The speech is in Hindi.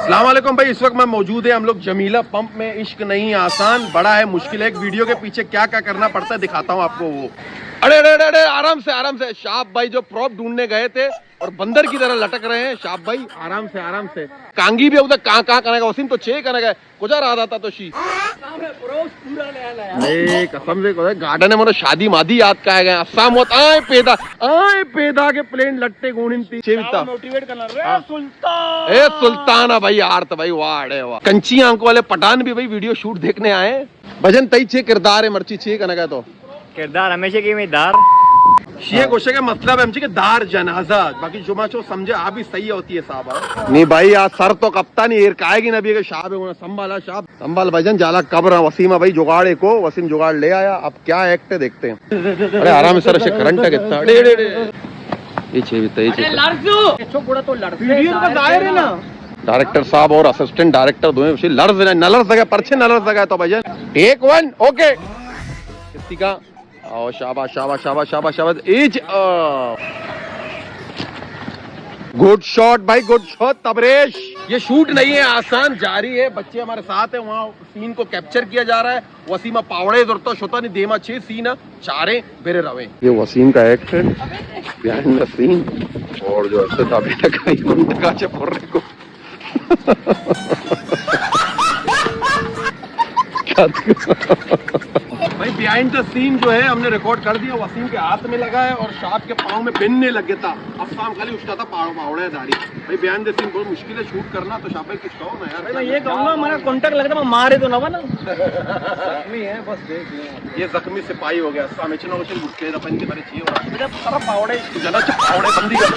अस्सलाम वालेकुम भाई, इस वक्त मैं मौजूद है हम लोग जमीला पंप में। इश्क नहीं आसान, बड़ा है मुश्किल है। एक वीडियो के पीछे क्या क्या करना पड़ता है दिखाता हूँ आपको वो। अरे अरे अरे अरे आराम से शाप भाई जो प्रॉप ढूंढने गए थे और बंदर की तरह लटक रहे हैं। शाप भाई आराम से कांगी भी उधर कहाँ करेगा वसीम तो चे करेगा कुछ रहा था तो शी कसम से गार्डन है मतलब शादी मादी याद का है अस्साम होत आए पैदा के प्लेन लट्टे गुणिंती छेविता मोटिवेट करना रे सुल्तान ए सुल्ताना भाई आर्त भाई वाह अरे वाह। कंची आंखों वाले पठान भी भाई वीडियो शूट देखने आए। भजन तई छे किरदार है मर्ची छे कनगा तो किरदार हमेशा की में दार ये गोशे का मतलब है हमसे दार जनाजा बाकी जुमा चो समझे आप भी सही होती है साहब। नहीं भाई आज सर तो कप्ता नहीं एर काएगी नबी के शाह है संभाला शाह संभाल भजन जाला कब्र वसीमा भाई जुगाड़े को वसीम जुगाड़ ले आया। अब क्या एक्ट देखते हैं। अरे आराम से सर करंट है कितना डायरेक्टर साहब और असिस्टेंट डायरेक्टर दोनों लर्ज नलर जगह परछे नलर जगह तो भजन टेक वन ओके किसी का आओ शाबाश शाबाश शाबाश शाबाश शाबाश इज गुड शॉट भाई गुड शॉट तबरेश। ये शूट नहीं है आसान जारी है। बच्चे हमारे साथ है वहाँ सीन को कैप्चर किया जा रहा है। वसीमा पावड़े जरूरत शोता नहीं देमा छे सीन चारे बेरे रवे। ये वसीम का एक्ट है बिहाइंड द सीन और जो है तबे तक को भाई बिहाइंड द सीन जो है हमने रिकॉर्ड कर दिया। वसीम के हाथ में लगा है और शाप के पाँव में बिनने लगे था। अब शाम खाली उसका था पावड़ा है दाढ़ी। भाई बिहाइंड द सीन बहुत मुश्किल है शूट करना। तो शाप भाई कुछ कहो ना यार। मैं ये कहूँगा हमारा कॉन्टेक्ट लगता है मारे तो ना बना जख्मी है बस देख लें। ये जख्मी सिपाही हो गया सामे चलो मुश्किल अपन के बारे चाहिए पावड़े जना पावड़े बंदी कर